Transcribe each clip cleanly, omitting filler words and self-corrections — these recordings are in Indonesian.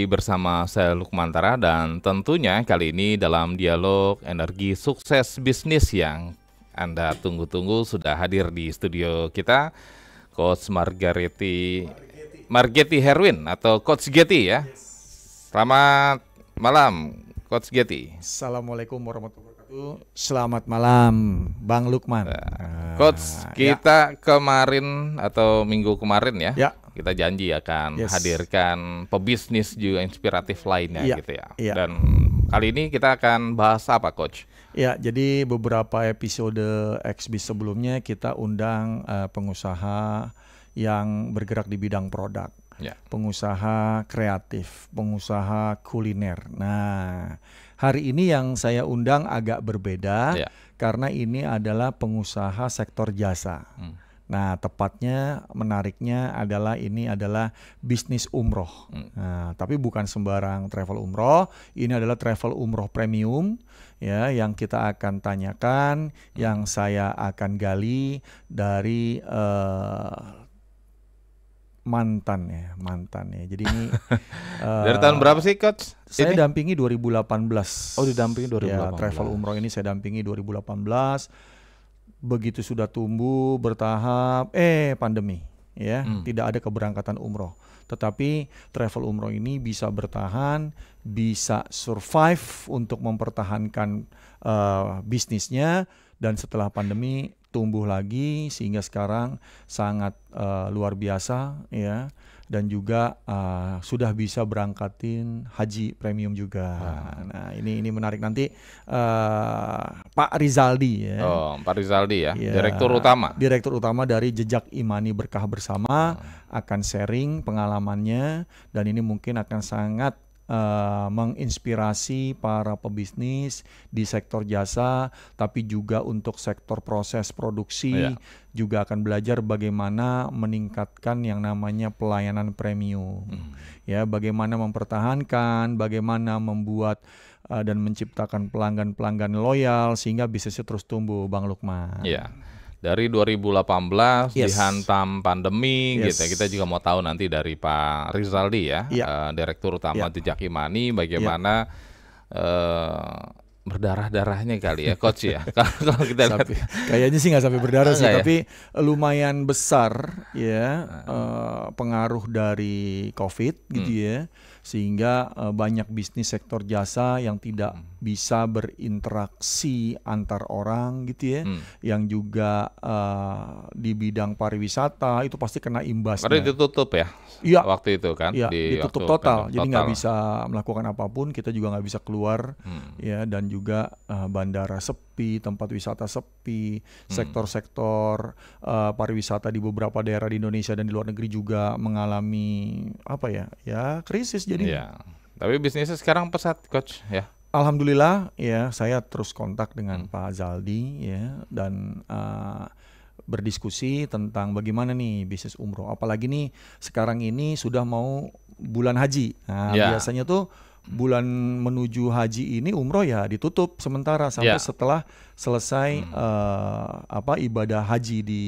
Bersama saya Lukmantara dan tentunya kali ini dalam dialog energi sukses bisnis yang Anda tunggu-tunggu sudah hadir di studio kita Coach Margeti Herwin atau Coach Getty ya. Selamat malam Coach Getty. Assalamualaikum warahmatullahi wabarakatuh. Selamat malam Bang Lukman. Coach, kita kemarin atau minggu kemarin Ya. kita janji akan hadirkan pebisnis juga inspiratif lainnya gitu ya. Dan kali ini kita akan bahas apa, Coach? Ya, jadi beberapa episode XBIS sebelumnya kita undang pengusaha yang bergerak di bidang produk, pengusaha kreatif, pengusaha kuliner. Nah, hari ini yang saya undang agak berbeda karena ini adalah pengusaha sektor jasa. Nah, tepatnya menariknya adalah ini adalah bisnis umroh. Nah, tapi bukan sembarang travel umroh. Ini adalah travel umroh premium ya, yang kita akan tanyakan, yang saya akan gali dari mantan ya. Jadi ini dari tahun berapa sih, Coach? Saya dampingi 2018. Oh, didampingi 2018. Ya, travel umroh ini saya dampingi 2018. Begitu sudah tumbuh bertahap, pandemi ya, tidak ada keberangkatan umroh. Tetapi travel umroh ini bisa bertahan, bisa survive untuk mempertahankan bisnisnya, dan setelah pandemi tumbuh lagi sehingga sekarang sangat luar biasa ya. Dan juga sudah bisa berangkatin haji premium juga. Nah, ini menarik nanti Pak Rizaldi ya. Oh, Pak Rizaldi ya, Direktur Utama dari Jejak Imani Berkah Bersama akan sharing pengalamannya, dan ini mungkin akan sangat menginspirasi para pebisnis di sektor jasa, tapi juga untuk sektor proses produksi juga akan belajar bagaimana meningkatkan yang namanya pelayanan premium. Ya, bagaimana mempertahankan, bagaimana membuat dan menciptakan pelanggan-pelanggan loyal sehingga bisnisnya terus tumbuh, Bang Lukman. Iya. Dari 2018 dihantam pandemi gitu. Kita juga mau tahu nanti dari Pak Rizaldi ya, Direktur Utama Jejak Imani, bagaimana berdarah-darahnya kali ya, Coach ya. Kalau kita lihat, kayaknya sih nggak sampai berdarah sih, tapi lumayan besar ya pengaruh dari COVID gitu ya, sehingga banyak bisnis sektor jasa yang tidak bisa berinteraksi antar orang gitu ya, yang juga di bidang pariwisata itu pasti kena imbasnya. Karena ditutup ya, waktu itu kan? Ditutup total, jadi nggak bisa melakukan apapun, kita juga nggak bisa keluar ya, dan juga bandara sepi, tempat wisata sepi, sektor-sektor pariwisata di beberapa daerah di Indonesia dan di luar negeri juga mengalami krisis jadi. Tapi bisnisnya sekarang pesat, Coach ya. Alhamdulillah ya, saya terus kontak dengan Pak Zaldi ya, dan berdiskusi tentang bagaimana nih bisnis umroh. Apalagi nih sekarang ini sudah mau bulan haji. Nah, biasanya tuh bulan menuju haji ini umroh ya ditutup sementara sampai setelah selesai ibadah haji di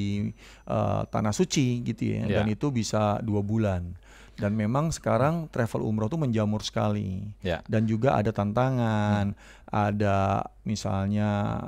tanah suci gitu ya, dan itu bisa 2 bulan. Dan memang sekarang travel umroh tuh menjamur sekali, dan juga ada tantangan, ada misalnya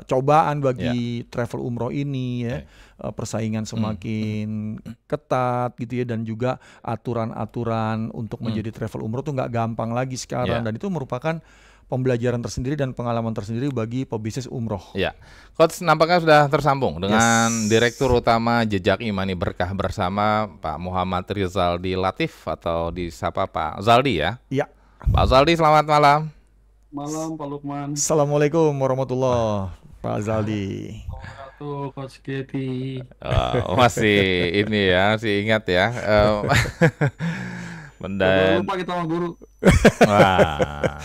cobaan bagi travel umroh ini ya, persaingan semakin ketat gitu ya, dan juga aturan-aturan untuk menjadi travel umroh tuh nggak gampang lagi sekarang, dan itu merupakan pembelajaran tersendiri dan pengalaman tersendiri bagi pebisnis umroh. Ya, Coach nampaknya sudah tersambung dengan Direktur Utama Jejak Imani Berkah Bersama, Pak Muhammad Rizaldi Latif atau disapa Pak Zaldi ya. Iya. Pak Zaldi, selamat malam. Malam Pak Lukman. Assalamualaikum warahmatullahi Pak Zaldi. Coach Getty. Masih ini ya, masih ingat ya. Lupa kita sama guru. Wah,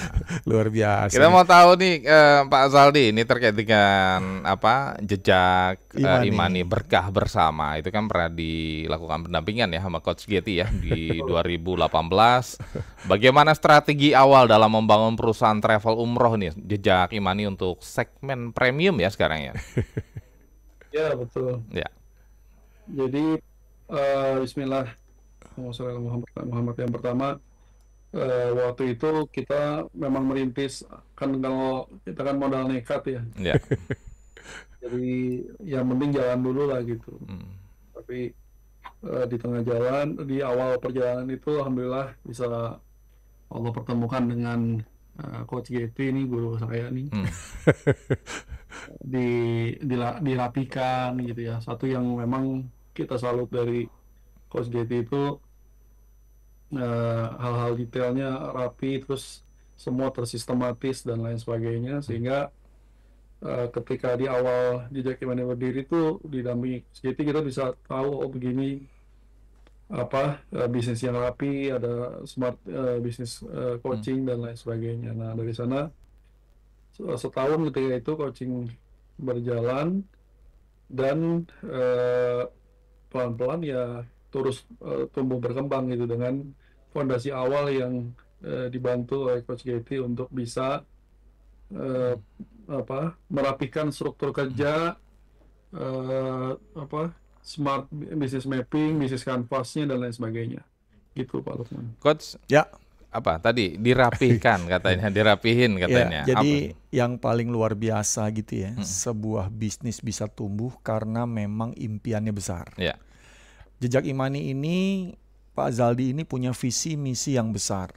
luar biasa. Kita mau tahu nih Pak Zaldi, ini terkait dengan Jejak Imani Berkah Bersama. Itu kan pernah dilakukan pendampingan ya sama Coach Getty ya di 2018. Bagaimana strategi awal dalam membangun perusahaan travel umroh nih Jejak Imani untuk segmen premium ya sekarang ya? Ya betul. Ya. Jadi Bismillah. Pengusaha Muhammad yang pertama, waktu itu kita memang merintis, kan kalau kita kan modal nekat ya. Ya. Jadi yang penting jalan dulu lah gitu. Tapi di tengah jalan, di awal perjalanan itu alhamdulillah bisa Allah pertemukan dengan Coach GT ini, guru saya nih. Dirapikan gitu ya. Satu yang memang kita salut dari Coach GT itu hal-hal detailnya rapi, terus semua tersistematis dan lain sebagainya, sehingga ketika di awal Jejak Imani berdiri itu didampingi Coach GT, kita bisa tahu oh begini bisnis yang rapi, ada smart bisnis coaching dan lain sebagainya. Nah dari sana setahun ketika itu coaching berjalan dan pelan-pelan ya terus tumbuh berkembang gitu dengan fondasi awal yang dibantu oleh Coach GT untuk bisa merapikan struktur kerja, smart business mapping, business canvasnya dan lain sebagainya. Gitu Pak Lukman. Coach, ya apa tadi dirapihkan katanya, dirapihin katanya. Ya, jadi yang paling luar biasa gitu ya, sebuah bisnis bisa tumbuh karena memang impiannya besar. Ya. Jejak Imani ini, Pak Zaldi ini punya visi misi yang besar.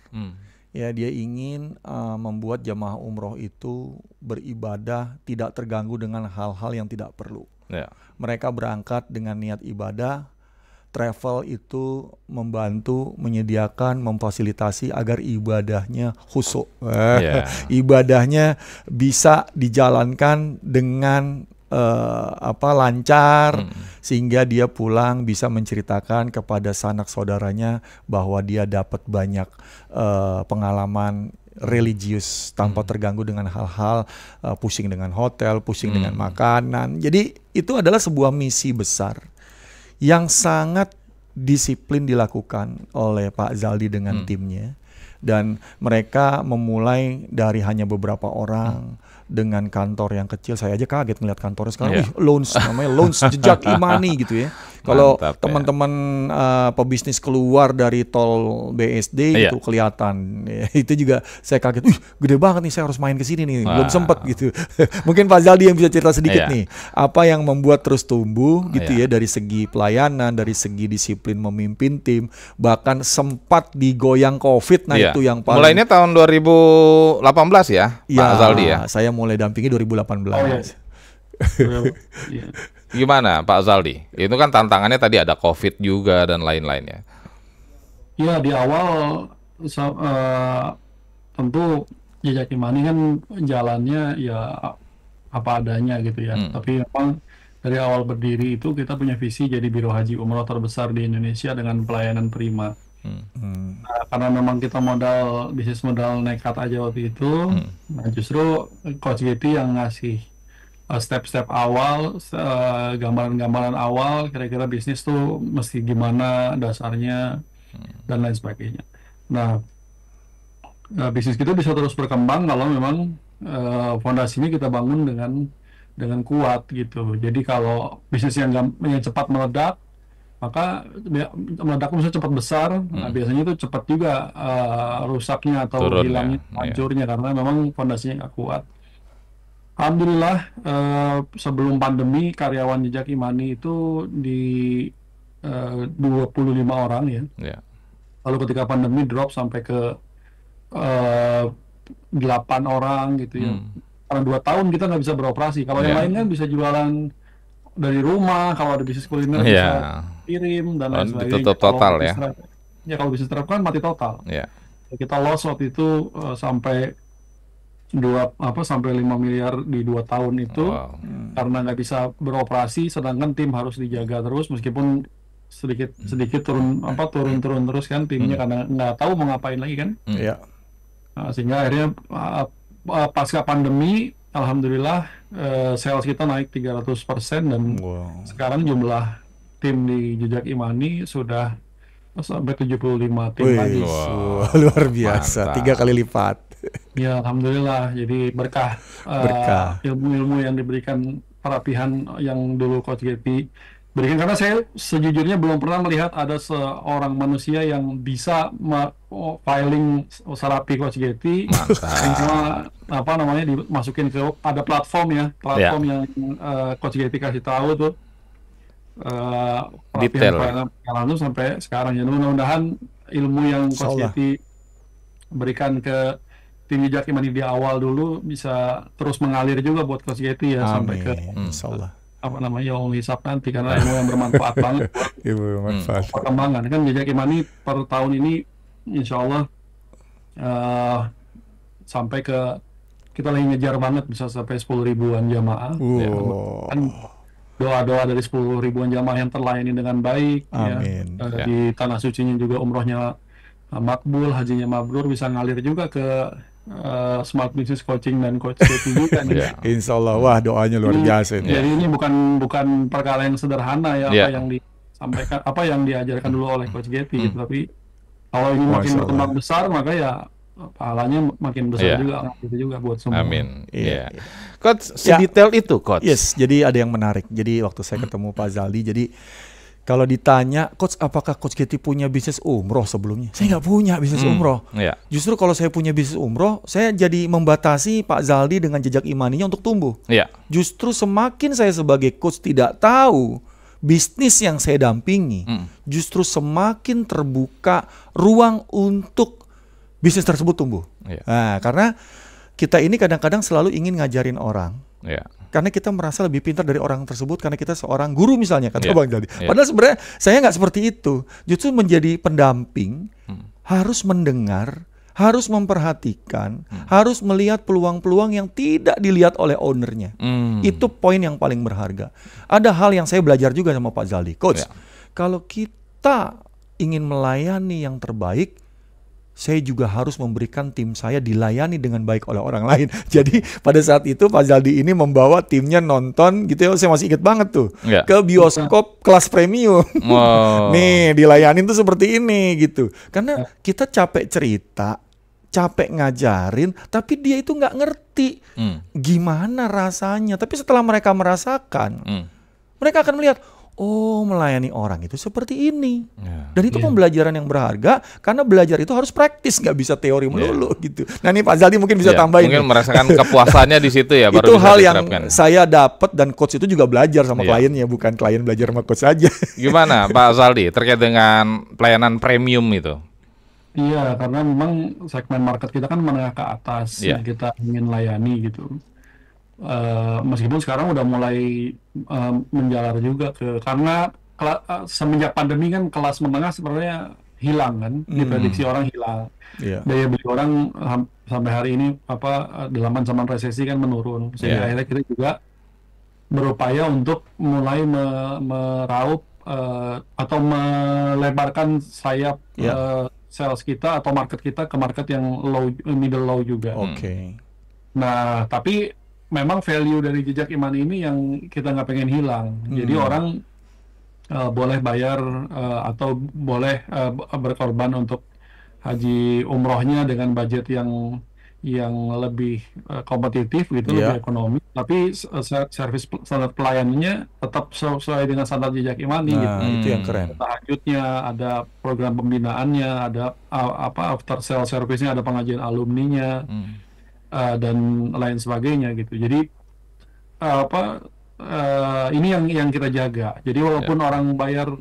Ya, dia ingin membuat jamaah umroh itu beribadah tidak terganggu dengan hal-hal yang tidak perlu. Ya. Mereka berangkat dengan niat ibadah, travel itu membantu, menyediakan, memfasilitasi agar ibadahnya khusyuk. Ibadahnya bisa dijalankan dengan lancar, sehingga dia pulang bisa menceritakan kepada sanak saudaranya bahwa dia dapat banyak pengalaman religius tanpa terganggu dengan hal-hal pusing dengan hotel, pusing dengan makanan. Jadi itu adalah sebuah misi besar yang sangat disiplin dilakukan oleh Pak Zaldi dengan timnya. Dan mereka memulai dari hanya beberapa orang dengan kantor yang kecil. Saya aja kaget ngeliat kantornya sekarang. Lounge, namanya Lounge Jejak Imani gitu ya. Kalau teman-teman pebisnis keluar dari tol BSD itu kelihatan. Itu juga saya kaget. Gede banget nih, saya harus main ke sini nih. Belum sempat gitu. Mungkin Pak Zaldi yang bisa cerita sedikit nih. Apa yang membuat terus tumbuh gitu ya, dari segi pelayanan, dari segi disiplin memimpin tim, bahkan sempat digoyang COVID. Nah itu yang paling. Mulainya tahun 2018 ya, Pak Zaldi ya? Saya mulai dampingi 2018. Gimana Pak Zaldi? Itu kan tantangannya tadi ada COVID juga dan lain-lainnya. Ya di awal tentu Jejak Imani kan jalannya ya apa adanya gitu ya. Tapi memang dari awal berdiri itu kita punya visi jadi biro haji umroh terbesar di Indonesia dengan pelayanan prima. Nah, karena memang kita bisnis modal nekat aja waktu itu, nah justru Coach GT yang ngasih step-step awal, gambaran-gambaran awal, kira-kira bisnis tuh mesti gimana dasarnya dan lain sebagainya. Nah, bisnis kita bisa terus berkembang kalau memang fondasinya kita bangun dengan kuat gitu. Jadi kalau bisnis yang cepat meledak, maka meledak bisa cepat besar. Nah, biasanya itu cepat juga rusaknya atau hilangnya, hancurnya karena memang fondasinya nggak kuat. Alhamdulillah sebelum pandemi karyawan Jejak Imani itu di 25 orang ya. Lalu ketika pandemi drop sampai ke 8 orang gitu ya. Karena 2 tahun kita nggak bisa beroperasi. Kalau yang lain kan bisa jualan dari rumah, kalau ada bisnis kuliner bisa kirim dan lain sebagainya. Ditutup total ya. Ya kalau bisnis terapkan mati total. Kita loss waktu itu sampai 5 miliar di 2 tahun itu karena nggak bisa beroperasi, sedangkan tim harus dijaga terus meskipun sedikit turun terus kan timnya karena nggak tahu mau ngapain lagi kan. Nah, sehingga akhirnya pasca pandemi alhamdulillah sales kita naik 300% dan sekarang jumlah tim di Jejak Imani sudah sampai 75 tim lagi. Luar biasa, 3 kali lipat. Ya alhamdulillah, jadi berkah. Ilmu-ilmu yang diberikan perapihan yang dulu Coach GT berikan, karena saya sejujurnya belum pernah melihat ada seorang manusia yang bisa filing serapi Coach Getty, semua apa namanya dimasukin ke ada platform ya, platform yang Coach Getty kasih tahu tuh pelatihan langsung sampai sekarang ya. Mudah-mudahan ilmu yang Coach Getty berikan ke tim Jejak Imani di awal dulu bisa terus mengalir juga buat Coach Getty ya. Amin. Sampai ke insyaallah apa namanya hisap nanti, karena ilmu yang bermanfaat banget buat perkembangan kan Jejak Imani per tahun ini insya Allah sampai ke kita lagi ngejar banget bisa sampai 10 ribuan jamaah. Ya, kan doa-doa dari 10 ribuan jamaah yang terlayani dengan baik. Amin. Ya, di tanah sucinya juga umrohnya makbul, hajinya mabrur, bisa ngalir juga ke Smart Business Coaching dan Coach Getty juga nih. Insya Allah, wah doanya luar biasa ini. Jadi ini bukan perkara yang sederhana ya, apa yang disampaikan, apa yang diajarkan dulu oleh Coach Getty gitu. Tapi kalau ini makin berkembang besar, maka ya pahalanya makin besar juga, gitu juga buat semua. Amin. Iya. Coach, sedetail itu, Coach. Yes, jadi ada yang menarik. Jadi waktu saya ketemu Pak Zaldi, jadi kalau ditanya, Coach, apakah Coach Getty punya bisnis umroh sebelumnya? Saya nggak punya bisnis umroh. Justru kalau saya punya bisnis umroh, saya jadi membatasi Pak Zaldi dengan Jejak Imaninya untuk tumbuh. Justru semakin saya sebagai coach tidak tahu bisnis yang saya dampingi, justru semakin terbuka ruang untuk bisnis tersebut tumbuh. Nah, karena kita ini kadang-kadang selalu ingin ngajarin orang. Karena kita merasa lebih pintar dari orang tersebut karena kita seorang guru misalnya, kata Bang Zaldi. Padahal sebenarnya saya nggak seperti itu. Justru menjadi pendamping harus mendengar, harus memperhatikan, harus melihat peluang-peluang yang tidak dilihat oleh ownernya. Itu poin yang paling berharga. Ada hal yang saya belajar juga sama Pak Zaldi. Coach, kalau kita ingin melayani yang terbaik, saya juga harus memberikan tim saya dilayani dengan baik oleh orang lain. Jadi pada saat itu Pak Zaldi ini membawa timnya nonton gitu ya, saya masih ingat banget tuh, ke bioskop kelas premium. Nih dilayanin tuh seperti ini gitu. Karena kita capek cerita, capek ngajarin, tapi dia itu nggak ngerti gimana rasanya. Tapi setelah mereka merasakan, mereka akan melihat, oh, melayani orang itu seperti ini. Dan itu pembelajaran yang berharga, karena belajar itu harus praktis, nggak bisa teori melulu gitu. Nah ini Pak Zaldi mungkin bisa tambahin. Mungkin merasakan kepuasannya di situ ya. Baru itu hal yang saya dapat, dan coach itu juga belajar sama kliennya, bukan klien belajar sama coach saja. Gimana Pak Zaldi terkait dengan pelayanan premium itu? Iya, karena memang segmen market kita kan menengah ke atas yang kita ingin layani gitu. Meskipun sekarang udah mulai menjalar juga karena semenjak pandemi kan kelas menengah sebenarnya hilang kan, diprediksi orang hilang. Daya beli orang sampai hari ini dalam zaman resesi kan menurun, sehingga akhirnya kita juga berupaya untuk mulai meraup atau melebarkan sayap sales kita atau market kita ke market yang low, middle low juga. Nah, tapi memang value dari Jejak Imani ini yang kita nggak pengen hilang. Jadi orang boleh bayar atau boleh berkorban untuk haji umrohnya dengan budget yang lebih kompetitif gitu, lebih ekonomis. Tapi service standar pelayanannya tetap sesuai dengan standar Jejak Imani gitu. Itu yang keren. Tahajudnya, ada program pembinaannya, ada after sale service-nya, ada pengajian alumninya. Dan lain sebagainya gitu. Jadi ini yang kita jaga. Jadi walaupun orang bayar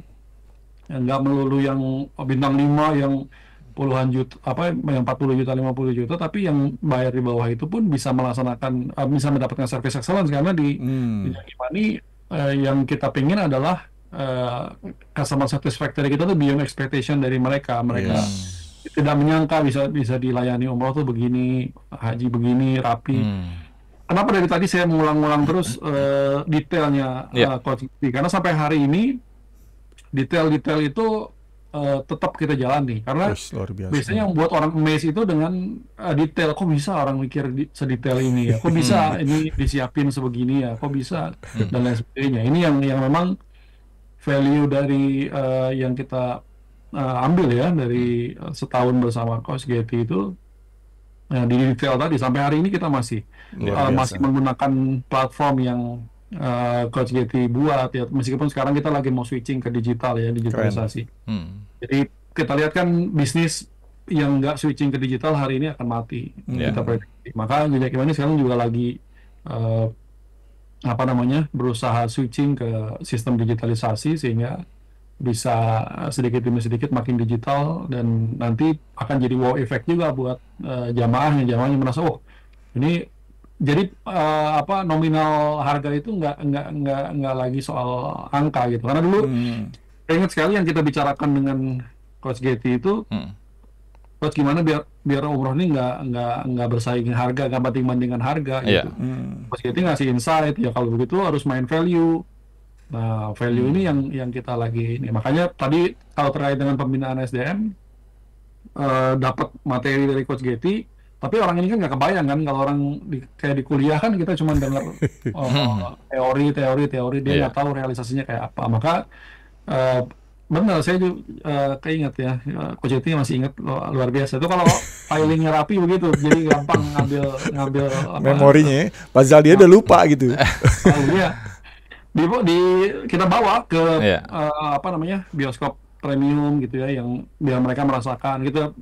nggak melulu yang bintang 5 yang puluhan juta, yang 40 juta, 50 juta, tapi yang bayar di bawah itu pun bisa melaksanakan, bisa mendapatkan service excellence, karena di Jejak Imani yang kita pingin adalah customer satisfactory kita tuh beyond expectation dari mereka. Tidak menyangka bisa dilayani umroh tuh begini, haji begini, rapi. Kenapa dari tadi saya mengulang-ulang terus detailnya Coach Getty? Karena sampai hari ini detail-detail itu tetap kita jalani. Karena biasanya yang membuat orang amazed itu dengan detail. Kok bisa orang mikir sedetail ini ya? Kok bisa ini disiapin sebegini ya? Kok bisa? Dan lain sebagainya. Ini yang memang value dari yang kita ambil ya dari setahun bersama Coach Getty itu di detail tadi. Sampai hari ini kita masih menggunakan platform yang Coach Getty buat ya, meskipun sekarang kita lagi mau switching ke digital ya, digitalisasi. Jadi kita lihat kan bisnis yang nggak switching ke digital hari ini akan mati, kita prediksi. Maka Jejak Imani sekarang juga lagi berusaha switching ke sistem digitalisasi sehingga bisa sedikit demi sedikit makin digital, dan nanti akan jadi wow effect juga buat jamaahnya merasa, oh ini jadi nominal harga itu nggak lagi soal angka gitu. Karena dulu ingat sekali yang kita bicarakan dengan Coach Getty itu, Coach gimana biar umroh ini nggak bersaing harga, nggak banding-bandingkan harga gitu. Coach Getty ngasih insight, ya kalau begitu harus main value. Nah, value ini yang kita lagi ini. Makanya tadi kalau terkait dengan pembinaan SDM, dapat materi dari Coach Getty, tapi orang ini kan nggak kebayang kan, kalau orang kayak di kuliah kan kita cuma dengar teori, dia nggak tahu realisasinya kayak apa. Maka benar, saya juga keinget ya, Coach Getty masih ingat, luar biasa. Itu kalau filingnya rapi begitu, jadi gampang ngambil memorinya. Padahal dia udah lupa gitu. Iya. Kita bawa ke bioskop premium gitu ya, yang biar mereka merasakan gitu,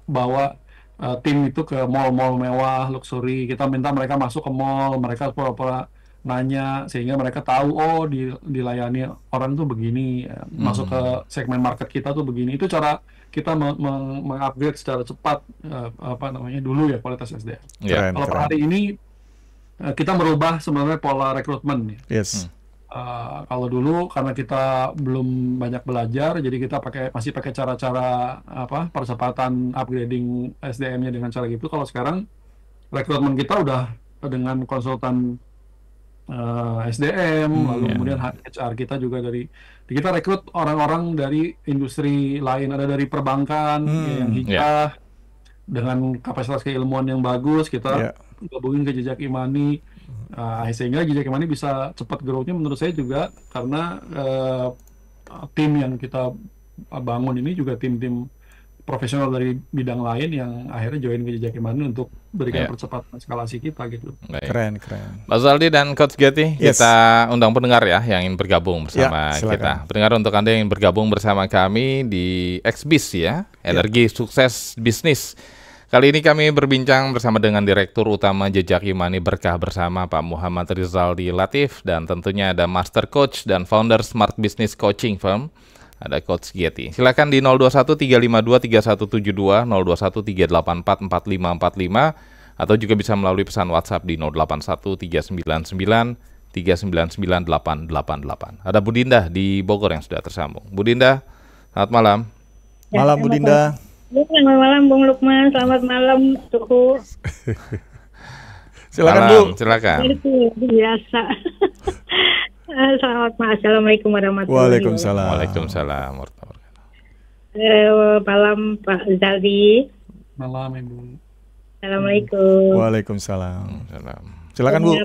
bawa tim itu ke mall-mall mewah, luxury. Kita minta mereka masuk ke mall, mereka pura-pura nanya sehingga mereka tahu, oh dilayani orang tuh begini, masuk ke segmen market kita tuh begini. Itu cara kita mengupgrade secara cepat dulu ya kualitas SDM. Kalau per hari ini kita merubah sebenarnya pola rekrutmen. Yes. Kalau dulu karena kita belum banyak belajar, jadi kita masih pakai cara-cara percepatan upgrading SDM-nya dengan cara gitu. Kalau sekarang rekrutmen kita udah dengan konsultan SDM, lalu kemudian HR kita juga kita rekrut orang-orang dari industri lain, ada dari perbankan yang hijau dengan kapasitas keilmuan yang bagus, kita gabungin ke Jejak Imani. Sehingga Jejak Imani bisa cepat growth-nya menurut saya juga karena tim yang kita bangun ini juga tim-tim profesional dari bidang lain yang akhirnya join ke Jejak Imani untuk berikan percepatan eskalasi kita gitu. Keren. Mas Zaldi dan Coach Getty, kita undang pendengar ya yang ingin bergabung bersama kita. Pendengar, untuk Anda yang ingin bergabung bersama kami di XBIS ya, Energi Sukses Bisnis. Kali ini kami berbincang bersama dengan Direktur Utama Jejak Imani Berkah Bersama, Pak Muhammad Rizaldi Latif, dan tentunya ada Master Coach dan Founder Smart Business Coaching Firm, ada Coach Getty. Silakan di 021-352-3172, 021-384-4545, atau juga bisa melalui pesan WhatsApp di 081-399-399-888. Ada Bu Dinda di Bogor yang sudah tersambung. Bu Dinda, selamat malam. Malam Bu Dinda. Selamat malam Bung Lukman, selamat malam Suhu. Silakan Bu. Silakan. Itu biasa. Selamat malam, assalamualaikum warahmatullahi wabarakatuh. Waalaikumsalam. Malam Pak Zaldi. Malam Ibu. Assalamualaikum. Waalaikumsalam. Silakan Bu.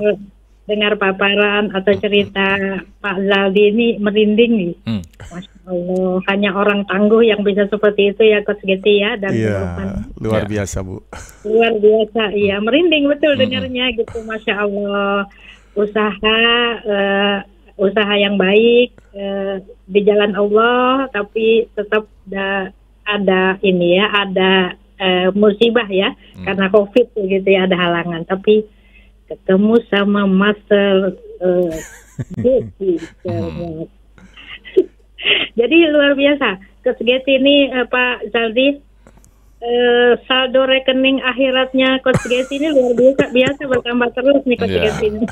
Dengar paparan atau cerita Pak Zaldi ini merinding nih. Masya Allah, hanya orang tangguh yang bisa seperti itu ya Coach Getty ya, dan luar biasa Bu. Luar biasa, iya, merinding betul dengarnya gitu. Masya Allah, usaha yang baik di jalan Allah, tapi tetap ada ini ya, ada musibah ya, karena COVID gitu ya, ada halangan, tapi ketemu sama Master Getty. Jadi luar biasa Coach Getty ini, Pak Zaldi, saldo rekening akhiratnya Coach Getty ini luar biasa bertambah terus nih Coach Getty ini.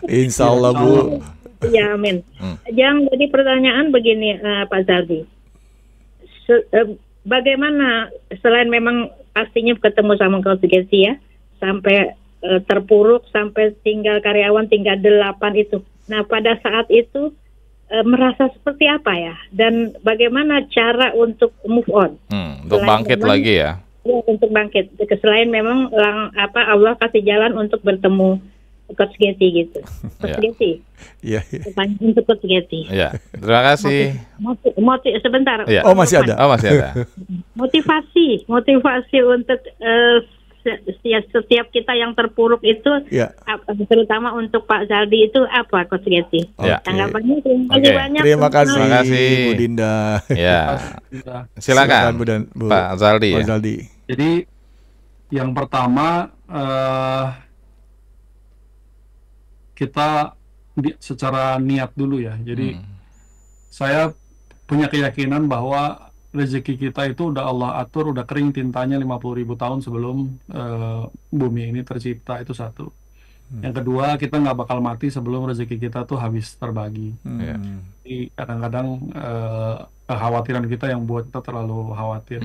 Insya Allah Bu. Ya amin. Yang jadi pertanyaan begini Pak Zaldi, bagaimana selain memang pastinya ketemu sama Coach Getty ya, sampai terpuruk sampai tinggal karyawan tinggal 8 itu. Nah pada saat itu merasa seperti apa ya, dan bagaimana cara untuk move on, untuk bangkit memang, lagi ya? Ya, untuk bangkit. Selain memang Allah kasih jalan untuk bertemu Coach Getty gitu. Coach Getty. Iya. Pertanyaan untuk Coach Getty. Iya. Terima kasih. Sebentar. Ya. Oh masih ada. Motivasi untuk setiap kita yang terpuruk itu, terutama untuk Pak Zaldi itu apa, Coach Getty? Tanggapannya terima kasih banyak. Terima kasih Bu Dinda. Ya, silakan Bu, Pak Zaldi. Pak Zaldi. Jadi yang pertama kita secara niat dulu ya. Jadi saya punya keyakinan bahwa rezeki kita itu udah Allah atur, udah kering tintanya 50.000 tahun sebelum bumi ini tercipta, itu satu. Yang kedua, kita nggak bakal mati sebelum rezeki kita tuh habis terbagi. Jadi kadang-kadang kekhawatiran kita yang buat kita terlalu khawatir.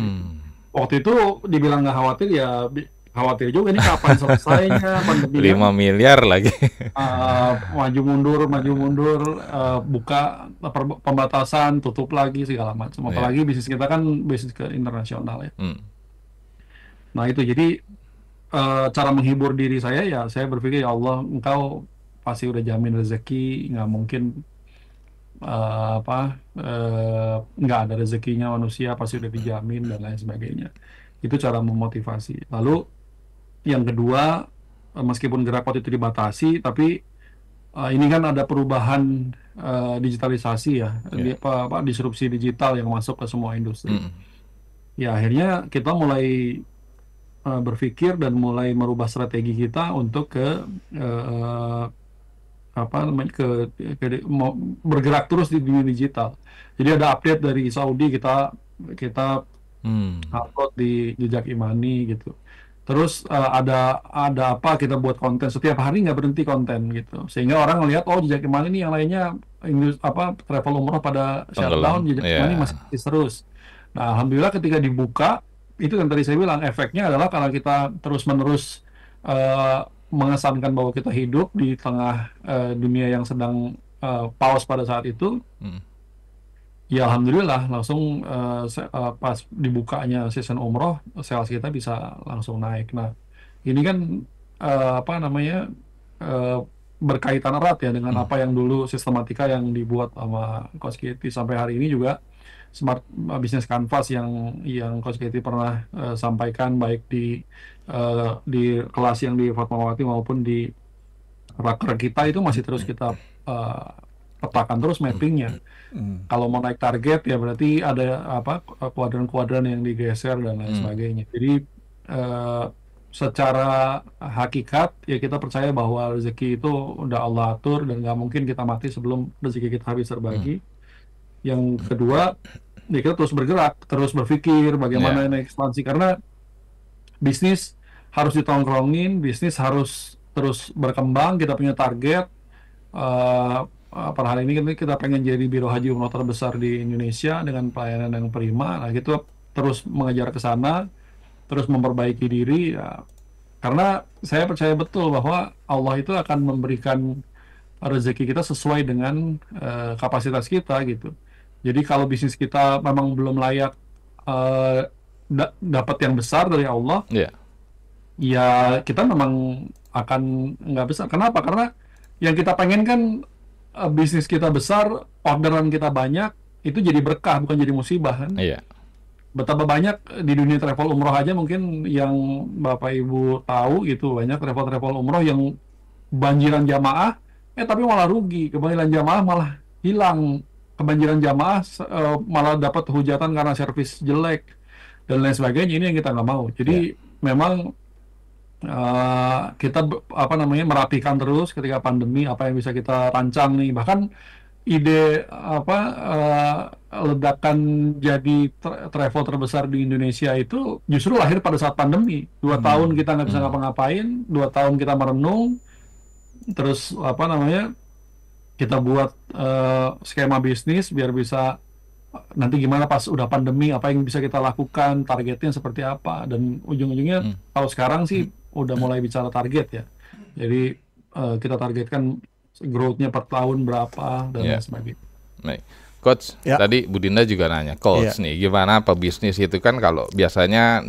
Waktu itu dibilang nggak khawatir, ya khawatir juga ini kapan selesainya pandemi. 5 miliar lagi. Maju mundur, buka pembatasan, tutup lagi segala macam. Apalagi bisnis kita kan bisnis ke internasional ya. Nah itu jadi cara menghibur diri saya ya, saya berpikir ya Allah, Engkau pasti udah jamin rezeki, nggak mungkin nggak ada rezekinya manusia, pasti udah dijamin dan lain sebagainya. Itu cara memotivasi. Lalu yang kedua, meskipun gerak waktu itu dibatasi, tapi ini kan ada perubahan digitalisasi ya, disrupsi digital yang masuk ke semua industri. Ya akhirnya kita mulai berpikir dan mulai merubah strategi kita untuk bergerak terus di dunia digital. Jadi ada update dari Saudi, kita upload di Jejak Imani gitu. Terus ada apa, kita buat konten setiap hari, nggak berhenti konten gitu, sehingga orang ngelihat oh Jejak Imani ini yang lainnya travel umroh pada shutdown, Jejak Imani masih terus. Nah alhamdulillah ketika dibuka, itu yang tadi saya bilang, efeknya adalah karena kita terus menerus mengesankan bahwa kita hidup di tengah dunia yang sedang pause pada saat itu. Ya alhamdulillah langsung pas dibukanya season umroh, sales kita bisa langsung naik. Nah ini kan berkaitan erat ya dengan apa yang dulu sistematika yang dibuat sama Coach Getty. Sampai hari ini juga Smart Business Canvas yang Coach Getty pernah sampaikan, baik di kelas yang di Fatmawati maupun di raker kita, itu masih terus kita petakan terus mappingnya. Kalau mau naik target ya berarti ada kuadran-kuadran yang digeser dan lain sebagainya. Jadi secara hakikat ya kita percaya bahwa rezeki itu udah Allah atur dan nggak mungkin kita mati sebelum rezeki kita habis terbagi. Yang kedua ya kita terus bergerak, terus berpikir bagaimana naik ekspansi, karena bisnis harus ditongkrongin, bisnis harus terus berkembang. Kita punya target. Per hari ini kita pengen jadi biro haji umroh terbesar di Indonesia dengan pelayanan yang prima. Nah gitu terus mengejar ke sana, terus memperbaiki diri ya. Karena saya percaya betul bahwa Allah itu akan memberikan rezeki kita sesuai dengan kapasitas kita gitu. Jadi kalau bisnis kita memang belum layak dapat yang besar dari Allah, ya kita memang akan nggak besar. Kenapa? Karena yang kita pengen kan bisnis kita besar, orderan kita banyak, itu jadi berkah, bukan jadi musibah kan? Betapa banyak di dunia travel umroh aja mungkin yang Bapak Ibu tahu gitu, banyak travel umroh yang banjiran jamaah, tapi malah rugi, kebanjiran jamaah malah hilang, kebanjiran jamaah malah dapat hujatan karena servis jelek dan lain sebagainya. Ini yang kita nggak mau. Jadi memang kita merapikan terus ketika pandemi apa yang bisa kita rancang nih. Bahkan ide ledakan jadi travel terbesar di Indonesia itu justru lahir pada saat pandemi. 2 tahun kita nggak bisa ngapa-ngapain, 2 tahun kita merenung, terus kita buat skema bisnis biar bisa nanti gimana pas udah pandemi, apa yang bisa kita lakukan, targetnya seperti apa, dan ujung-ujungnya kalau sekarang sih udah mulai bicara target ya. Jadi kita targetkan growth-nya per tahun berapa dan lain sebagainya. Baik. Coach, tadi Bu Dinda juga nanya, Coach nih gimana pebisnis itu kan kalau biasanya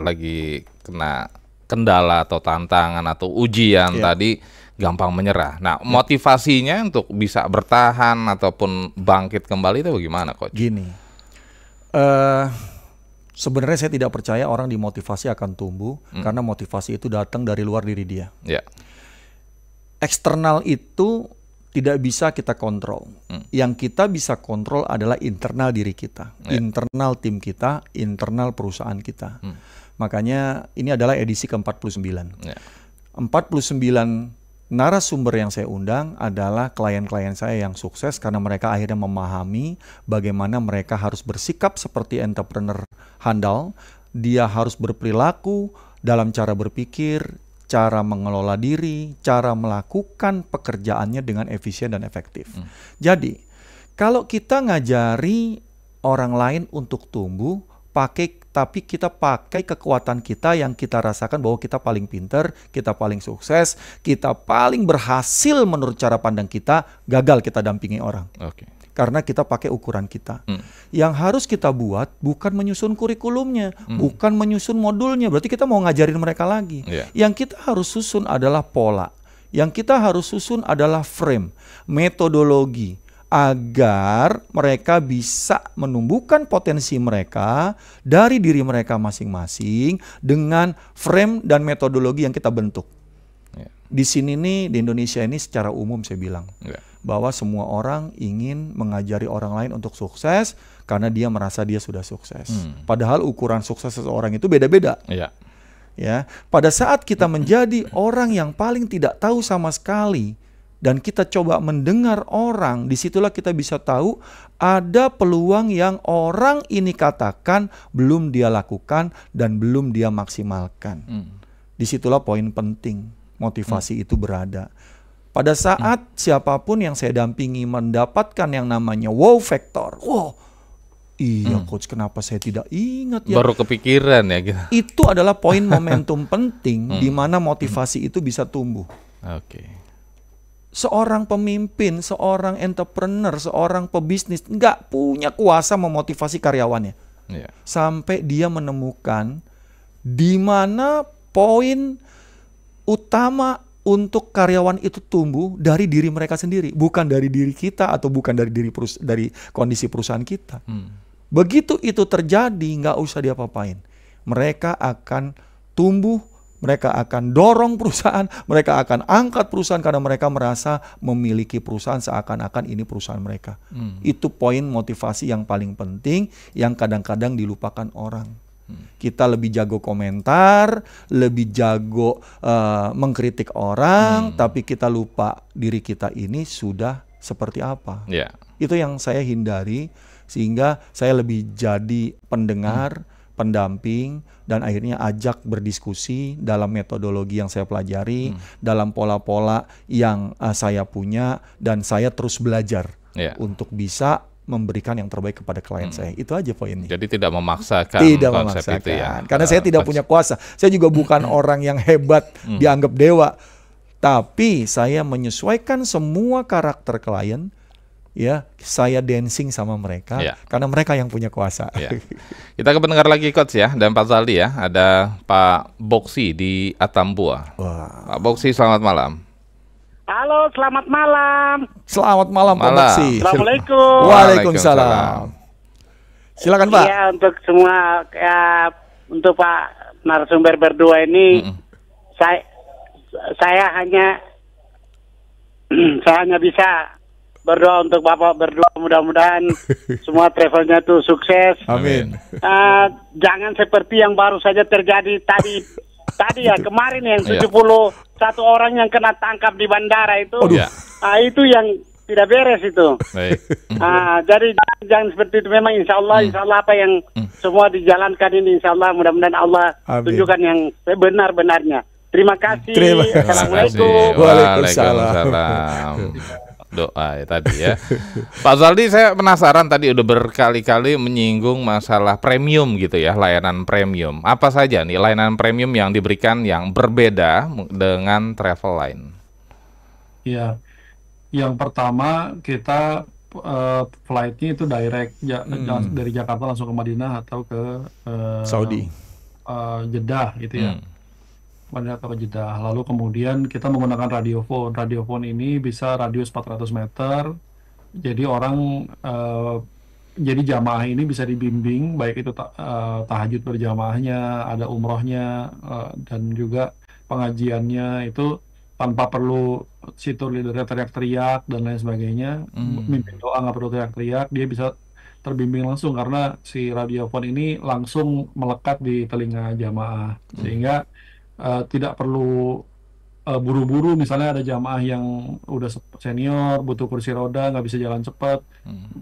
lagi kena kendala atau tantangan atau ujian tadi gampang menyerah. Nah, motivasinya untuk bisa bertahan ataupun bangkit kembali itu bagaimana, Coach? Gini, Sebenarnya saya tidak percaya orang dimotivasi akan tumbuh karena motivasi itu datang dari luar diri dia. Eksternal itu tidak bisa kita kontrol. Yang kita bisa kontrol adalah internal diri kita, internal tim kita, internal perusahaan kita. Makanya ini adalah edisi ke-49. 49 narasumber yang saya undang adalah klien-klien saya yang sukses karena mereka akhirnya memahami bagaimana mereka harus bersikap seperti entrepreneur handal. Dia harus berperilaku dalam cara berpikir, cara mengelola diri, cara melakukan pekerjaannya dengan efisien dan efektif. Jadi, kalau kita ngajari orang lain untuk tumbuh, tapi kita pakai kekuatan kita yang kita rasakan bahwa kita paling pinter, kita paling sukses, kita paling berhasil menurut cara pandang kita, gagal kita dampingi orang. Karena kita pakai ukuran kita. Yang harus kita buat bukan menyusun kurikulumnya, bukan menyusun modulnya, berarti kita mau ngajarin mereka lagi. Yang kita harus susun adalah pola. Yang kita harus susun adalah frame, metodologi, agar mereka bisa menumbuhkan potensi mereka dari diri mereka masing-masing dengan frame dan metodologi yang kita bentuk. Di sini nih, di Indonesia ini secara umum saya bilang bahwa semua orang ingin mengajari orang lain untuk sukses karena dia merasa dia sudah sukses. Padahal ukuran sukses seseorang itu beda-beda. Ya, pada saat kita menjadi orang yang paling tidak tahu sama sekali dan kita coba mendengar orang, disitulah kita bisa tahu ada peluang yang orang ini katakan belum dia lakukan dan belum dia maksimalkan. Disitulah poin penting motivasi itu berada. Pada saat siapapun yang saya dampingi mendapatkan yang namanya wow factor, iya coach, kenapa saya tidak ingat ya? Baru kepikiran ya gitu. Itu adalah poin momentum penting di mana motivasi itu bisa tumbuh. Seorang pemimpin, seorang entrepreneur, seorang pebisnis nggak punya kuasa memotivasi karyawannya. Sampai dia menemukan di mana poin utama untuk karyawan itu tumbuh dari diri mereka sendiri, bukan dari diri kita atau bukan dari dari kondisi perusahaan kita. Begitu itu terjadi, nggak usah diapa-apain. Mereka akan tumbuh, mereka akan dorong perusahaan, mereka akan angkat perusahaan karena mereka merasa memiliki perusahaan seakan-akan ini perusahaan mereka. Itu poin motivasi yang paling penting yang kadang-kadang dilupakan orang. Kita lebih jago komentar, lebih jago mengkritik orang, tapi kita lupa diri kita ini sudah seperti apa. Itu yang saya hindari, sehingga saya lebih jadi pendengar, pendamping, dan akhirnya ajak berdiskusi dalam metodologi yang saya pelajari, dalam pola-pola yang saya punya, dan saya terus belajar untuk bisa memberikan yang terbaik kepada klien saya. Itu aja poinnya. Jadi tidak memaksakan konsep itu ya. Karena saya tidak punya kuasa. Saya juga bukan orang yang hebat dianggap dewa. Tapi saya menyesuaikan semua karakter klien. Ya, saya dancing sama mereka karena mereka yang punya kuasa. Kita ke pendengar lagi coach ya, dan Pak Zaldi ya. Ada Pak Boksi di Atambua. Pak Boksi, selamat malam. Halo, selamat malam. Selamat malam Pak Boksi. Assalamualaikum. Waalaikumsalam. Silakan Pak. Iya, untuk semua untuk Pak narasumber berdua ini, saya hanya bisa berdoa untuk Bapak berdua, mudah-mudahan semua travelnya tuh sukses. Amin. Jangan seperti yang baru saja terjadi tadi ya, kemarin yang 71 orang yang kena tangkap di bandara itu. Itu yang tidak beres itu. Jadi jangan seperti itu. Memang insya Allah apa yang semua dijalankan ini, insya Allah mudah-mudahan Allah tunjukkan yang sebenar-benarnya. Terima kasih. Assalamualaikum. Waalaikumsalam. Doa ya tadi ya. Pak Zaldi, saya penasaran, tadi udah berkali-kali menyinggung masalah premium gitu ya, layanan premium. Apa saja nih layanan premium yang diberikan yang berbeda dengan travel lain? Ya, yang pertama kita flightnya itu direct dari Jakarta langsung ke Madinah atau ke Saudi, Jeddah gitu ya. Madinah atau Jeddah. Lalu kemudian kita menggunakan radiophone. Radiophone ini bisa radius 400 meter. Jadi orang jadi jamaah ini bisa dibimbing, baik itu tahajud berjamaahnya, ada umrohnya, dan juga pengajiannya itu tanpa perlu situ leadernya teriak-teriak dan lain sebagainya. Mimpin doa nggak perlu teriak-teriak, dia bisa terbimbing langsung karena si radiofon ini langsung melekat di telinga jamaah, sehingga tidak perlu buru-buru. Misalnya ada jamaah yang udah senior, butuh kursi roda, nggak bisa jalan cepat,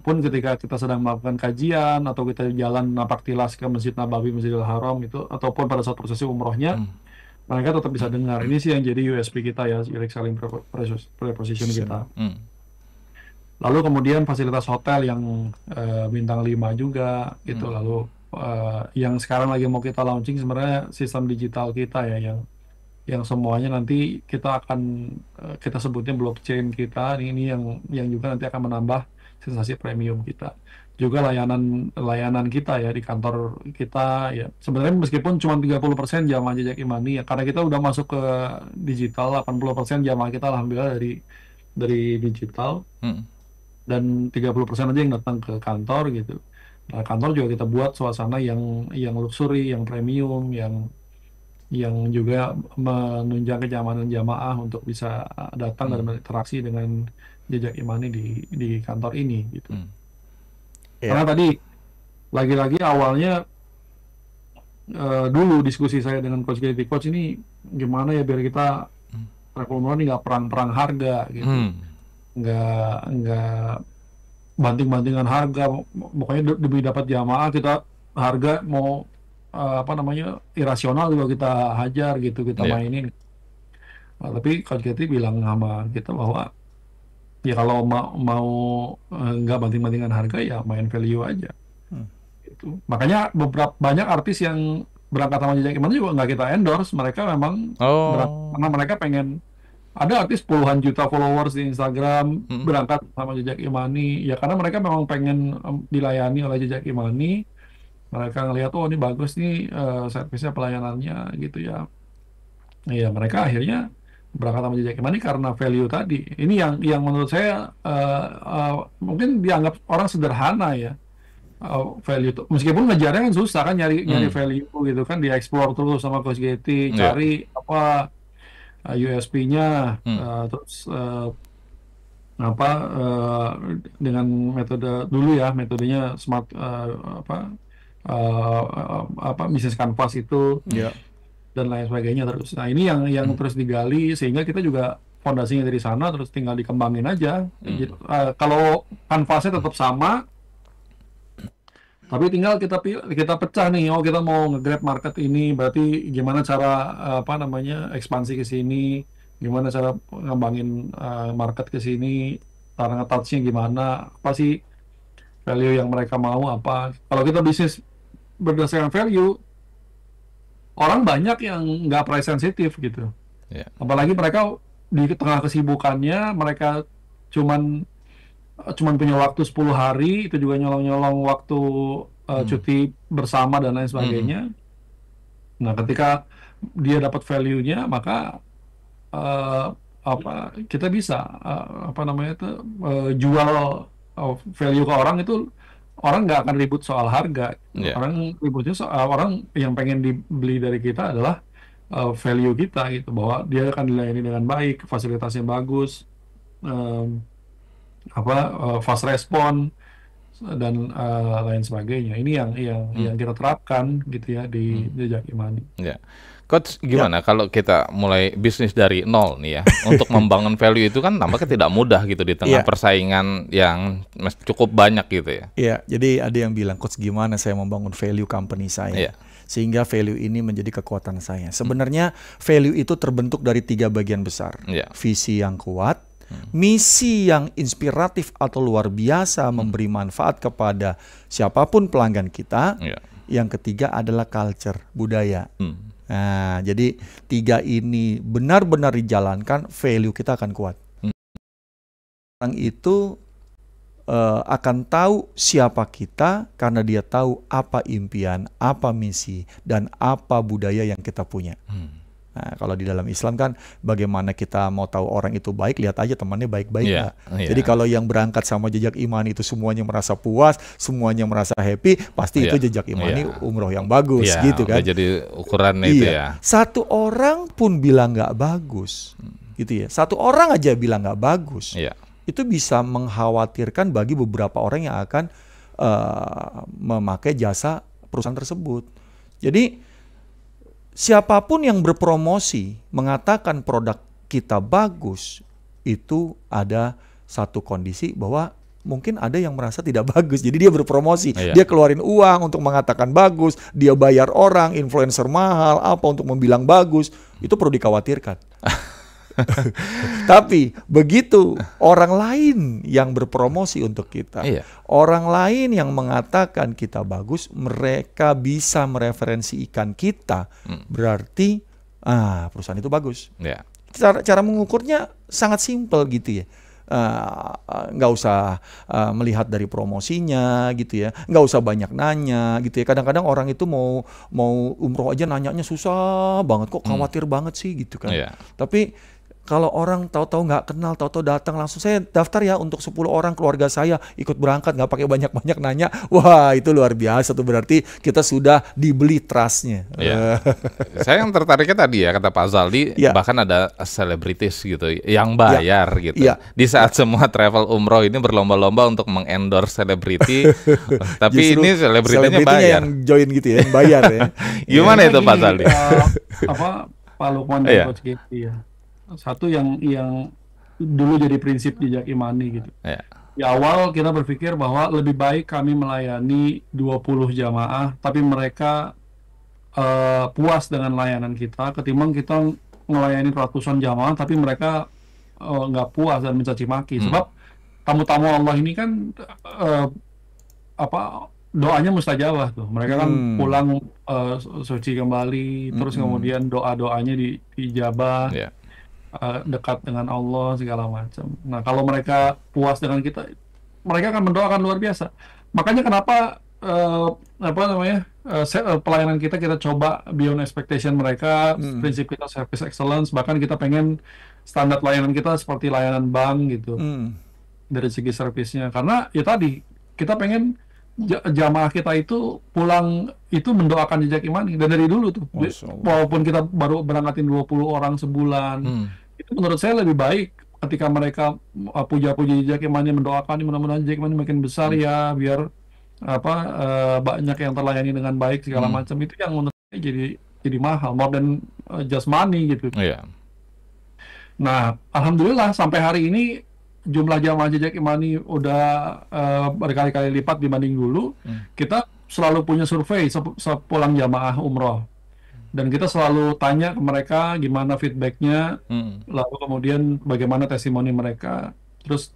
pun ketika kita sedang melakukan kajian atau kita jalan napak tilas ke Masjid Nabawi, Masjidil Haram itu, ataupun pada saat prosesi umrohnya, mereka tetap bisa dengar. Ini sih yang jadi USP kita ya, Unique Selling Proposition kita. Lalu kemudian fasilitas hotel yang bintang 5 juga gitu. Lalu yang sekarang lagi mau kita launching sebenarnya sistem digital kita ya, yang semuanya nanti kita akan kita sebutnya blockchain kita. Ini yang juga nanti akan menambah sensasi premium kita. Juga layanan kita ya di kantor kita ya, sebenarnya meskipun cuma 30% jamaah Jejak Imani ya, karena kita udah masuk ke digital, 80% jamaah kita alhamdulillah dari digital, dan 30% aja yang datang ke kantor gitu. Nah, kantor juga kita buat suasana yang luxury, yang premium, yang juga menunjang kenyamanan jamaah untuk bisa datang dan berinteraksi dengan Jejak Imani di kantor ini gitu. Karena tadi lagi-lagi awalnya dulu diskusi saya dengan Coach Getty, Coach ini gimana ya biar kita travel umroh ini nggak perang-perang harga gitu, nggak banting-bantingan harga, pokoknya demi dapat jamaah kita harga mau irasional juga kita hajar gitu, kita mainin. Nah, tapi Coach Getty bilang sama kita bahwa ya kalau mau nggak banting-bantingan harga ya main value aja. Gitu. Makanya banyak artis yang berangkat sama Jejak Imani juga nggak kita endorse, mereka memang karena mereka pengen, ada artis puluhan juta followers di Instagram berangkat sama Jejak Imani ya karena mereka memang pengen dilayani oleh Jejak Imani. Mereka ngelihat, oh ini bagus nih servisnya, pelayanannya gitu ya. Ya mereka akhirnya berangkat sama Jejak Imani karena value tadi. Ini yang menurut saya mungkin dianggap orang sederhana ya, value itu. Meskipun ngejarnya kan susah kan, nyari value gitu kan, di-explore terus sama Coach Getty, cari apa USP-nya, terus dengan metode dulu ya, metodenya smart bisnis canvas itu dan lain sebagainya terus. Nah ini yang terus digali sehingga kita juga fondasinya dari sana, terus tinggal dikembangin aja. Kalau kanvasnya tetap sama, tapi tinggal kita pecah nih. Oh kita mau nge-grab market ini, berarti gimana cara ekspansi ke sini, gimana cara ngembangin market ke sini, cara nge-touch-nya gimana, apa sih value yang mereka mau apa. Kalau kita bisnis berdasarkan value, orang banyak yang nggak price sensitif gitu. Apalagi mereka di tengah kesibukannya, mereka cuman punya waktu 10 hari, itu juga nyolong-nyolong waktu cuti bersama dan lain sebagainya. Nah ketika dia dapat value-nya, maka kita bisa jual value ke orang itu. Orang nggak akan ribut soal harga. Orang ributnya soal orang yang pengen dibeli dari kita adalah value kita gitu, bahwa dia akan dilayani dengan baik, fasilitasnya bagus, fast respon dan lain sebagainya. Ini yang kita terapkan gitu ya di Jejak Imani. Coach, gimana kalau kita mulai bisnis dari nol nih ya, untuk membangun value itu kan nampaknya tidak mudah gitu di tengah persaingan yang cukup banyak gitu ya. Iya, jadi ada yang bilang, Coach gimana saya membangun value company saya sehingga value ini menjadi kekuatan saya. Sebenarnya value itu terbentuk dari 3 bagian besar. Visi yang kuat, misi yang inspiratif atau luar biasa memberi manfaat kepada siapapun pelanggan kita. Yang ketiga adalah culture, budaya. Nah, jadi 3 ini benar-benar dijalankan, value kita akan kuat. Orang itu akan tahu siapa kita karena dia tahu apa impian, apa misi, dan apa budaya yang kita punya. Nah, kalau di dalam Islam kan bagaimana kita mau tahu orang itu baik, lihat aja temannya baik-baik nggak. Jadi kalau yang berangkat sama jejak imani itu semuanya merasa puas, semuanya merasa happy, pasti itu jejak imani umroh yang bagus gitu kan. Jadi ukuran itu ya. Satu orang pun bilang nggak bagus, gitu ya. Satu orang aja bilang nggak bagus, itu bisa mengkhawatirkan bagi beberapa orang yang akan memakai jasa perusahaan tersebut. Jadi siapapun yang berpromosi mengatakan produk kita bagus, itu ada satu kondisi bahwa mungkin ada yang merasa tidak bagus. Jadi dia berpromosi, dia keluarin uang untuk mengatakan bagus, dia bayar orang, influencer mahal, apa untuk membilang bagus, itu perlu dikhawatirkan. Tapi begitu orang lain yang berpromosi untuk kita, orang lain yang mengatakan kita bagus, mereka bisa mereferensikan kita, berarti perusahaan itu bagus. Cara mengukurnya sangat simpel gitu ya. Nggak usah melihat dari promosinya gitu ya, nggak usah banyak nanya gitu ya. Kadang-kadang orang itu mau umroh aja nanyanya susah banget, kok khawatir banget sih gitu kan. Tapi kalau orang tahu-tahu nggak kenal, tahu-tahu datang langsung, saya daftar ya untuk 10 orang keluarga saya ikut berangkat, nggak pakai banyak-banyak nanya, wah itu luar biasa tuh, berarti kita sudah dibeli trustnya. Saya yang tertariknya tadi ya kata Pak Zaldi, bahkan ada selebritis gitu yang bayar gitu. Di saat semua travel umroh ini berlomba-lomba untuk mengendorse selebriti, tapi ini selebritinya bayar. Yang join gitu ya, yang bayar ya. Gimana itu Pak Zaldi? Pak Lukman dan Coach Getty ya. Satu yang dulu jadi prinsip jejak imani gitu. Di awal kita berpikir bahwa lebih baik kami melayani 20 jamaah tapi mereka puas dengan layanan kita, ketimbang kita melayani ratusan jamaah tapi mereka nggak puas dan mencaci maki. Sebab tamu-tamu Allah ini kan doanya mustajabah tuh. Mereka kan pulang suci kembali, terus kemudian doa-doanya diijabah. Dekat dengan Allah segala macam. Nah, kalau mereka puas dengan kita, mereka akan mendoakan luar biasa. Makanya kenapa pelayanan kita coba beyond expectation mereka, prinsip kita service excellence, bahkan kita pengen standar layanan kita seperti layanan bank gitu. Dari segi servisnya. Karena ya tadi kita pengen jamaah kita itu pulang itu mendoakan jejak imani, dan dari dulu tuh walaupun kita baru berangkatin 20 orang sebulan, itu menurut saya lebih baik ketika mereka puja-puji jejak imani, mendoakan mudah-mudahan jejak imani makin besar ya, biar banyak yang terlayani dengan baik segala macam. Itu yang menurut saya jadi mahal, more than just money gitu. Nah, alhamdulillah sampai hari ini jumlah jamaah jejak imani udah berkali-kali lipat dibanding dulu. Kita selalu punya survei sepulang jamaah umroh, dan kita selalu tanya ke mereka gimana feedbacknya, lalu kemudian bagaimana testimoni mereka. Terus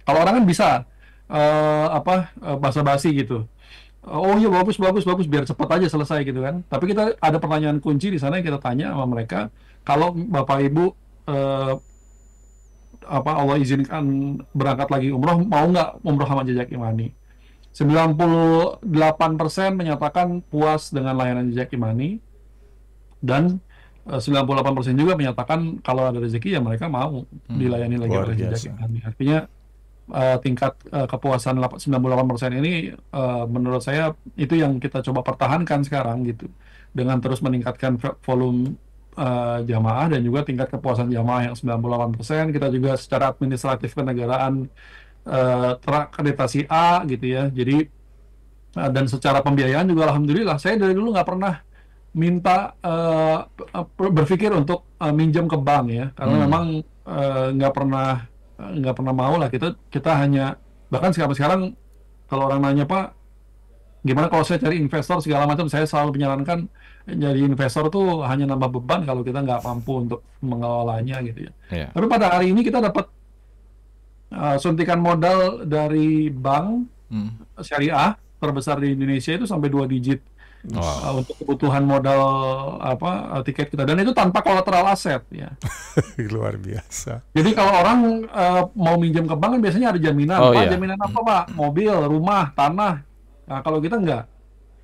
kalau orang kan bisa basa-basi gitu, oh iya bagus biar cepat aja selesai gitu kan. Tapi kita ada pertanyaan kunci di sana yang kita tanya sama mereka, kalau Bapak Ibu Allah izinkan berangkat lagi umroh, mau nggak umroh sama jejak imani? 98% menyatakan puas dengan layanan jejak imani, dan 98% juga menyatakan kalau ada rezeki ya mereka mau dilayani lagi oleh jejak imani. Artinya tingkat kepuasan 98% ini menurut saya itu yang kita coba pertahankan sekarang gitu, dengan terus meningkatkan volume jamaah dan juga tingkat kepuasan jamaah yang 98%. Kita juga secara administratif kenegaraan terakreditasi A gitu ya. Jadi dan secara pembiayaan juga alhamdulillah, saya dari dulu nggak pernah minta berpikir untuk minjem ke bank ya, karena memang nggak pernah mau lah. Kita hanya, bahkan sekarang kalau orang nanya, Pak gimana kalau saya cari investor segala macam, saya selalu menyarankan jadi investor tuh hanya nambah beban kalau kita nggak mampu untuk mengelolanya gitu ya. Tapi pada hari ini kita dapat suntikan modal dari bank syariah terbesar di Indonesia itu sampai 2 digit untuk kebutuhan modal tiket kita, dan itu tanpa kolateral aset ya. Luar biasa. Jadi kalau orang mau minjem ke bank kan biasanya ada jaminan. Jaminan apa Pak? Mobil, rumah, tanah. Nah kalau kita enggak.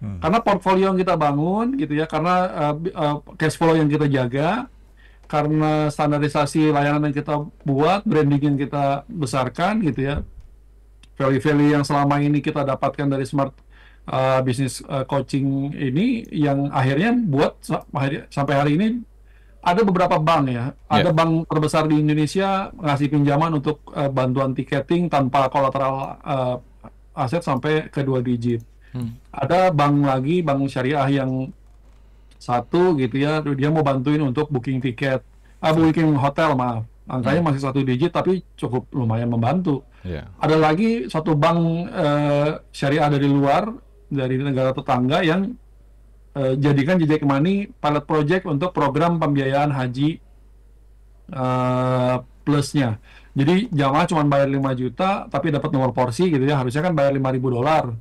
Karena portfolio yang kita bangun gitu ya, karena cash flow yang kita jaga, karena standarisasi layanan yang kita buat, branding yang kita besarkan gitu ya, value-value yang selama ini kita dapatkan dari Smart Business Coaching ini, yang akhirnya buat sampai hari ini ada beberapa bank ya, ada bank terbesar di Indonesia ngasih pinjaman untuk bantuan tiketing tanpa kolateral aset sampai ke 2 digit. Ada bank lagi, bank syariah yang satu gitu ya, dia mau bantuin untuk booking tiket, booking hotel, maaf, angkanya masih 1 digit tapi cukup lumayan membantu. Ada lagi satu bank syariah dari luar, dari negara tetangga yang jadikan Jejak Money pilot project untuk program pembiayaan haji plusnya. Jadi jamaah cuma bayar 5 juta tapi dapat nomor porsi gitu ya, harusnya kan bayar $5.000.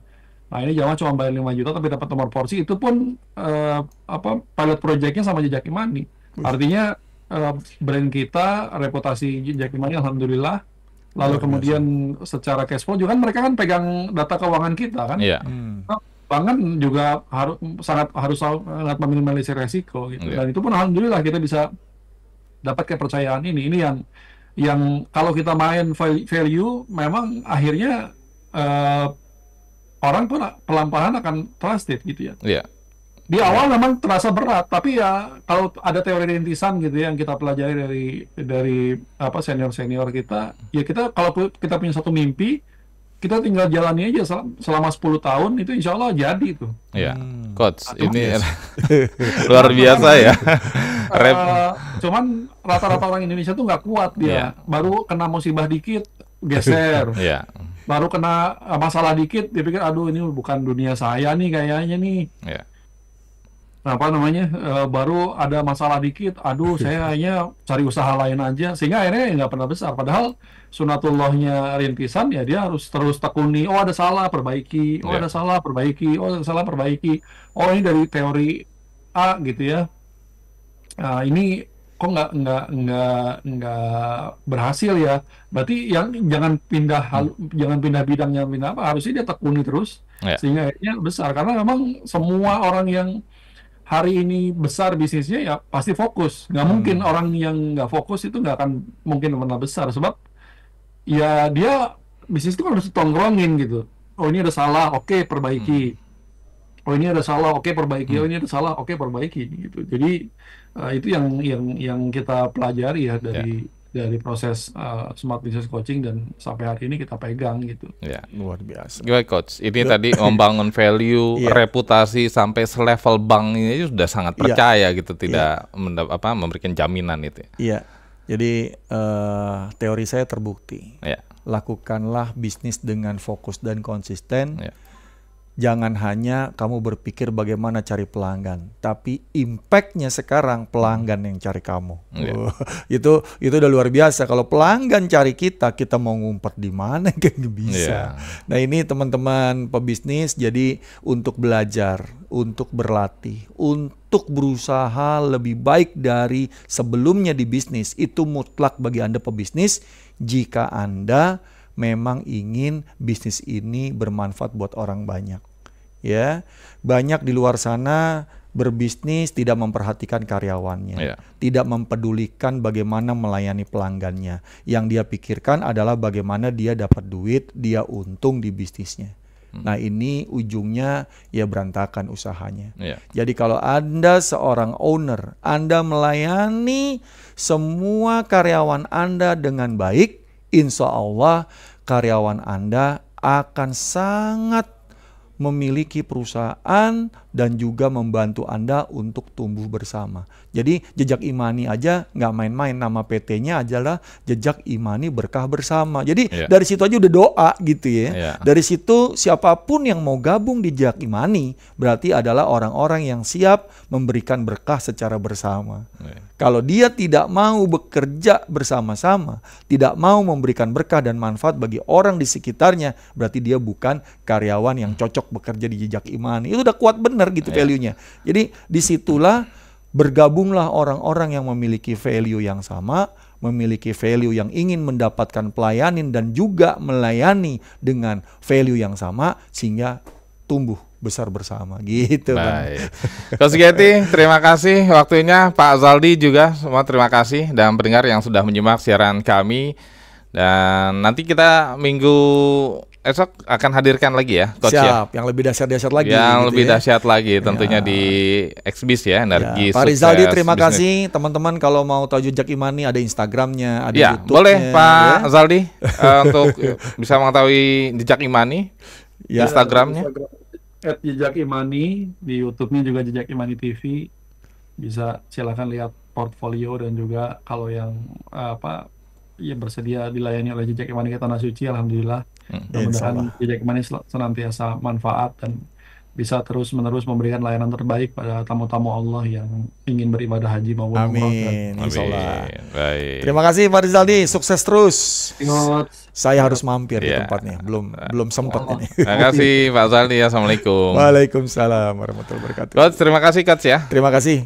Nah ini jamaah cuma bayar 5 juta tapi dapat nomor porsi, itu pun pilot projectnya sama Jejak Money. Artinya brand kita, reputasi Jejak Money alhamdulillah. Lalu kemudian secara cash flow juga kan mereka kan pegang data keuangan kita kan. Bank kan juga harus sangat meminimalisir resiko gitu. Dan itu pun alhamdulillah kita bisa dapat kepercayaan ini. Ini yang kalau kita main value, memang akhirnya orang pun pelan-pelan akan trusted gitu ya. Di awal memang terasa berat, tapi ya kalau ada teori rintisan gitu ya, yang kita pelajari dari senior-senior kita, ya kita kalau kita punya satu mimpi, kita tinggal jalani aja selama 10 tahun, itu insya Allah jadi tuh. Coach, ini luar biasa ya. Cuman rata-rata orang Indonesia tuh nggak kuat dia, baru kena musibah dikit geser. Baru kena masalah dikit, dia pikir aduh ini bukan dunia saya nih kayaknya nih. Baru ada masalah dikit, aduh saya hanya cari usaha lain aja, sehingga akhirnya nggak pernah besar. Padahal sunatullahnya rintisan ya, dia harus terus tekuni, oh ada salah perbaiki, oh ada salah perbaiki, oh ada salah perbaiki, oh ini dari teori A gitu ya. Nah, ini kok nggak berhasil ya, berarti yang jangan pindah bidang, jangan pindah apa, harusnya dia tekuni terus sehingga akhirnya besar. Karena memang semua orang yang hari ini besar bisnisnya ya pasti fokus, nggak mungkin orang yang nggak fokus itu nggak akan mungkin pernah besar, sebab ya dia bisnis itu harus tongkrongin gitu. Oh ini ada salah, oke perbaiki. Oh ini ada salah, oke perbaiki. Oh ini ada salah, oke perbaiki gitu. Jadi itu yang kita pelajari ya dari proses Smart Business Coaching, dan sampai hari ini kita pegang gitu. Luar biasa. Gimana Coach? Ini tadi membangun value, reputasi sampai selevel bank ini sudah sangat percaya gitu, tidak memberikan jaminan itu. Jadi teori saya terbukti. Lakukanlah bisnis dengan fokus dan konsisten. Jangan hanya kamu berpikir bagaimana cari pelanggan, tapi impact-nya sekarang pelanggan yang cari kamu. Itu udah luar biasa. Kalau pelanggan cari kita mau ngumpet di mana kan bisa. Nah ini teman-teman pebisnis, jadi untuk belajar, untuk berlatih, untuk berusaha lebih baik dari sebelumnya di bisnis, itu mutlak bagi Anda pebisnis jika Anda memang ingin bisnis ini bermanfaat buat orang banyak. Banyak di luar sana berbisnis tidak memperhatikan karyawannya, tidak mempedulikan bagaimana melayani pelanggannya. Yang dia pikirkan adalah bagaimana dia dapat duit, dia untung di bisnisnya. Nah ini ujungnya ya berantakan usahanya. Jadi kalau Anda seorang owner, Anda melayani semua karyawan Anda dengan baik, insya Allah karyawan Anda akan sangat memiliki perusahaan dan juga membantu Anda untuk tumbuh bersama. Jadi Jejak Imani aja nggak main-main, nama PT-nya adalah Jejak Imani Berkah Bersama. Jadi dari situ aja udah doa gitu ya. Dari situ siapapun yang mau gabung di Jejak Imani berarti adalah orang-orang yang siap memberikan berkah secara bersama. Kalau dia tidak mau bekerja bersama-sama, tidak mau memberikan berkah dan manfaat bagi orang di sekitarnya, berarti dia bukan karyawan yang cocok bekerja di Jejak Imani. Itu udah kuat bener gitu value-nya. Jadi disitulah bergabunglah orang-orang yang memiliki value yang sama, memiliki value yang ingin mendapatkan pelayanan dan juga melayani dengan value yang sama, sehingga tumbuh besar bersama gitu. Baik. Coach Getty, terima kasih waktunya. Pak Zaldi juga semua terima kasih, dan pendengar yang sudah menyimak siaran kami. Dan nanti kita minggu esok akan hadirkan lagi ya, Coach. Siap, yang lebih dahsyat-dahsyat lagi. Yang gitu lebih ya. dahsyat lagi tentunya di Xbis ya, energi Pak sukses. Rizaldi, terima bisnis. kasih. Teman-teman kalau mau tahu jejak Imani, ada Instagramnya, ada Ya, YouTube-nya. boleh Pak ya. Zaldi untuk bisa mengetahui jejak Imani, Ya. Instagramnya. @jejakimani, di YouTube-nya juga Jejak Imani TV. Bisa silakan lihat portfolio, dan juga kalau yang bersedia dilayani oleh Jejak Imani ke Tanah Suci, alhamdulillah. Mudah-mudahan Jejak Imani senantiasa manfaat dan bisa terus-menerus memberikan layanan terbaik pada tamu-tamu Allah yang ingin beribadah haji maupun umroh. Amin. Insyaallah. Baik. Terima kasih Pak Rizaldi, sukses terus. Ingat. Saya harus mampir di Ya. tempatnya, belum sempat ini. Terima kasih Pak Zaldi, assalamualaikum. Waalaikumsalam warahmatullahi wabarakatuh. Coach, terima kasih Coach ya. Terima kasih.